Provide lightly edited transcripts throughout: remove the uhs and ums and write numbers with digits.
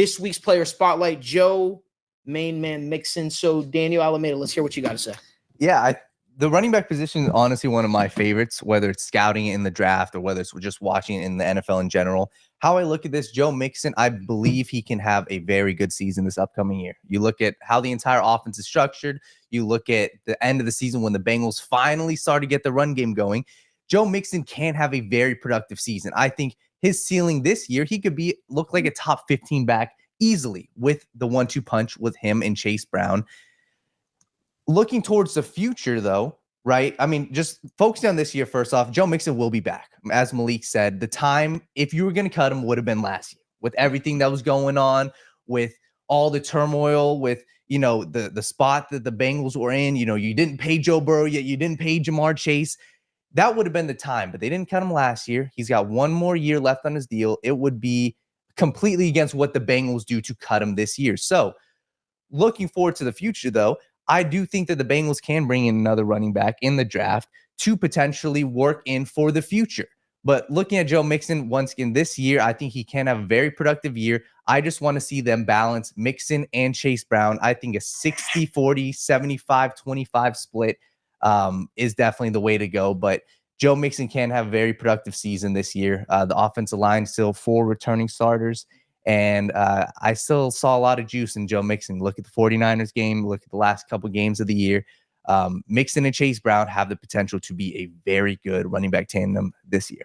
This week's player spotlight, Joe main man Mixon. So Daniel Alameda, let's hear what you got to say. Yeah, the running back position is honestly one of my favorites, whether it's scouting it in the draft or whether it's just watching it in the NFL in general. How I look at this, Joe Mixon, I believe he can have a very good season this upcoming year. You look at how the entire offense is structured. You look at the end of the season when the Bengals finally started to get the run game going. Joe Mixon can have a very productive season. I think his ceiling this year, he could look like a top 15 back easily with the 1-2 punch with him and Chase Brown. Looking towards the future, though, right? I mean, just focusing on this year, first off, Joe Mixon will be back. As Malik said, the time, if you were going to cut him, would have been last year. With everything that was going on, with all the turmoil, with, the spot that the Bengals were in, you didn't pay Joe Burrow yet, you didn't pay Jamar Chase. That would have been the time, but they didn't cut him last year. He's got one more year left on his deal. It would be completely against what the Bengals do to cut him this year. So looking forward to the future, though, I do think that the Bengals can bring in another running back in the draft to potentially work in for the future. But looking at Joe Mixon once again this year, I think he can have a very productive year. I just want to see them balance Mixon and Chase Brown. I think a 60-40, 75-25 split is definitely the way to go. But Joe Mixon can have a very productive season this year. The offensive line still 4 returning starters. And I still saw a lot of juice in Joe Mixon. Look at the 49ers game. Look at the last couple games of the year. Mixon and Chase Brown have the potential to be a very good running back tandem this year.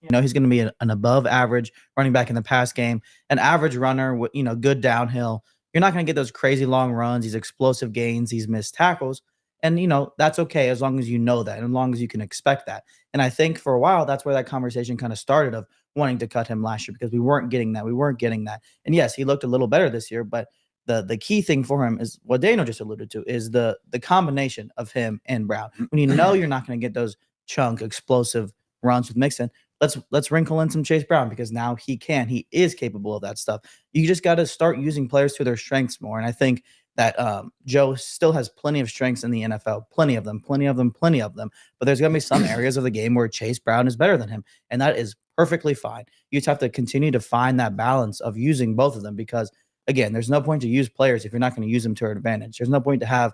He's going to be an above average running back in the pass game, an average runner, good downhill. You're not going to get those crazy long runs, these explosive gains, these missed tackles. And, that's okay as long as you know that and as long as you can expect that. And I think for a while, that's where that conversation kind of started of wanting to cut him last year because we weren't getting that. And yes, he looked a little better this year, but the key thing for him is what Daniel just alluded to is the combination of him and Brown. When you're not going to get those chunk explosive runs with Mixon, let's wrinkle in some Chase Brown because now he is capable of that stuff. You just got to start using players to their strengths more. And I think that Joe still has plenty of strengths in the NFL, plenty of them. But there's going to be some areas of the game where Chase Brown is better than him, and that is perfectly fine. You just have to continue to find that balance of using both of them because, again, there's no point to use players if you're not going to use them to your advantage. There's no point to have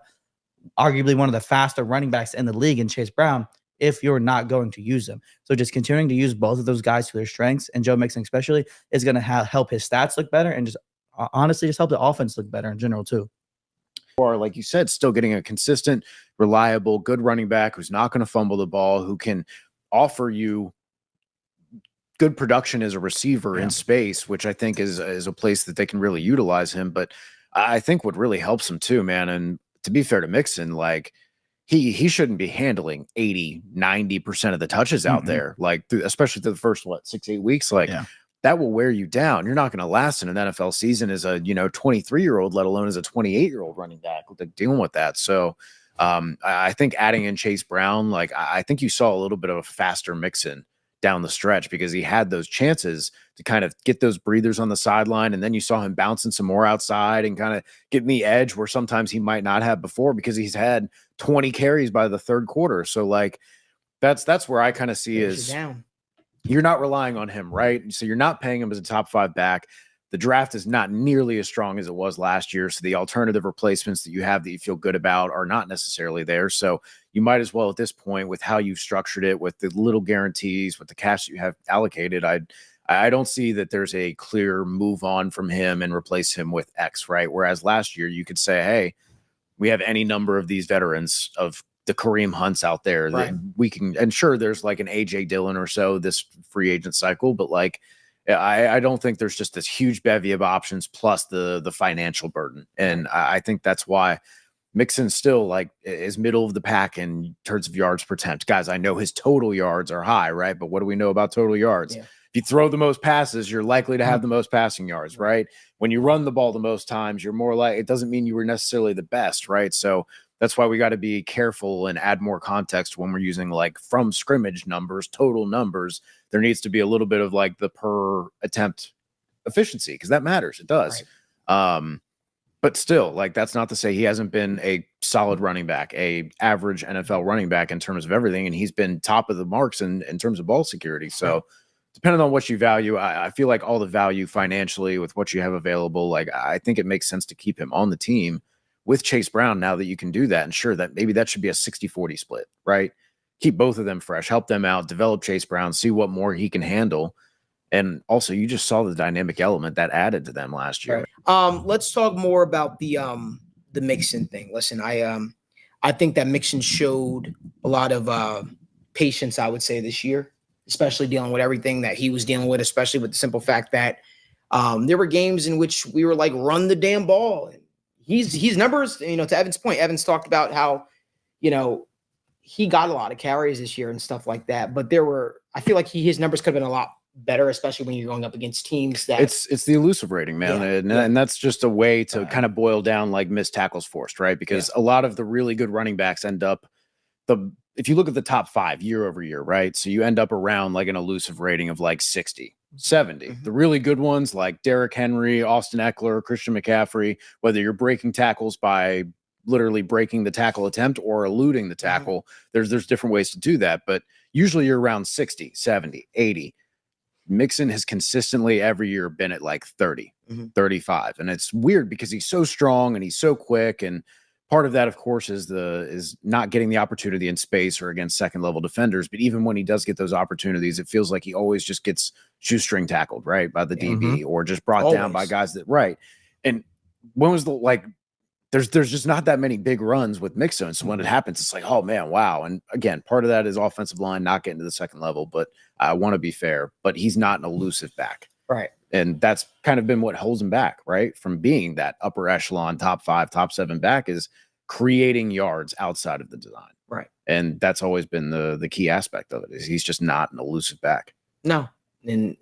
arguably one of the faster running backs in the league in Chase Brown if you're not going to use them. So just continuing to use both of those guys to their strengths, and Joe Mixon especially, is going to help his stats look better and just honestly just help the offense look better in general too. Or like you said, still getting a consistent, reliable, good running back who's not going to fumble the ball, who can offer you good production as a receiver in space, which I think is a place that they can really utilize him. But I think what really helps him too, man, and to be fair to Mixon, like he shouldn't be handling 80-90% of the touches out there, like especially through the first 6-8 weeks, that will wear you down. You're not going to last in an NFL season as a 23-year-old, let alone as a 28-year-old running back, dealing with that. So I think adding in Chase Brown, I think you saw a little bit of a faster Mixon down the stretch because he had those chances to kind of get those breathers on the sideline, and then you saw him bouncing some more outside and kind of getting the edge where sometimes he might not have before because he's had 20 carries by the third quarter. So that's where I kind of see is you're not relying on him, right? So you're not paying him as a top 5 back. The draft is not nearly as strong as it was last year. So the alternative replacements that you have that you feel good about are not necessarily there. So you might as well at this point, with how you've structured it, with the little guarantees, with the cash that you have allocated, I don't see that there's a clear move on from him and replace him with X, right? Whereas last year you could say, hey, we have any number of these veterans of the Kareem Hunts out there that we can, and sure, there's like an AJ Dillon or so this free agent cycle, but I don't think there's just this huge bevy of options plus the financial burden. And I think that's why Mixon still is middle of the pack in terms of yards per attempt. Guys, I know his total yards are high, right? But what do we know about total yards? Yeah. If you throw the most passes, you're likely to have the most passing yards, right? When you run the ball the most times, you're more it doesn't mean you were necessarily the best, right? So that's why we got to be careful and add more context when we're using from scrimmage numbers, total numbers. There needs to be a little bit of the per attempt efficiency because that matters. It does. Right. But still, that's not to say he hasn't been a solid running back, a average NFL running back in terms of everything. And he's been top of the marks in terms of ball security. So depending on what you value, I feel like all the value financially with what you have available, like I think it makes sense to keep him on the team with Chase Brown now that you can do that. And sure, that maybe that should be a 60-40 split, right? Keep both of them fresh, help them out, develop Chase Brown, see what more he can handle. And also, you just saw the dynamic element that added to them last year. Right. Let's talk more about the Mixon thing. Listen, I think that Mixon showed a lot of patience, I would say, this year, especially dealing with everything that he was dealing with, especially with the simple fact that there were games in which we were like, run the damn ball. And he's numbers, to Evan's point, Evan's talked about how, he got a lot of carries this year and stuff like that. But I feel like his numbers could have been a lot better, especially when you're going up against teams that it's the elusive rating, man. And that's just a way to kind of boil down like missed tackles forced, right? Because a lot of the really good running backs end up if you look at the top 5 year over year, right? So you end up around like an elusive rating of like 60, 70. Mm-hmm. The really good ones like Derrick Henry, Austin Eckler, Christian McCaffrey, whether you're breaking tackles by literally breaking the tackle attempt or eluding the tackle, there's different ways to do that. But usually you're around 60, 70, 80. Mixon has consistently every year been at like 30, 35. And it's weird because he's so strong and he's so quick. And part of that, of course, is not getting the opportunity in space or against second level defenders. But even when he does get those opportunities, it feels like he always just gets shoestring tackled, right, by the DB or just brought down by guys that, right. And when was there's just not that many big runs with Mixon. So when it happens, it's like, oh man, wow. And again, part of that is offensive line not getting to the second level, but I want to be fair, but he's not an elusive back. right. And that's kind of been what holds him back, right? From being that upper echelon, top 5, top 7 back is creating yards outside of the design. Right. And that's always been the key aspect of it is he's just not an elusive back. No. And,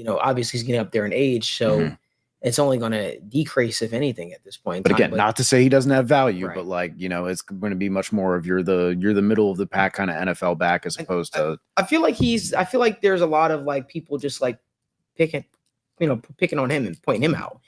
obviously he's getting up there in age. So it's only going to decrease, if anything, at this point. But again, not to say he doesn't have value, Right. but like, it's going to be much more of you're the middle of the pack kind of NFL back as opposed to. I feel like there's a lot of like people just like picking on him and pointing him out.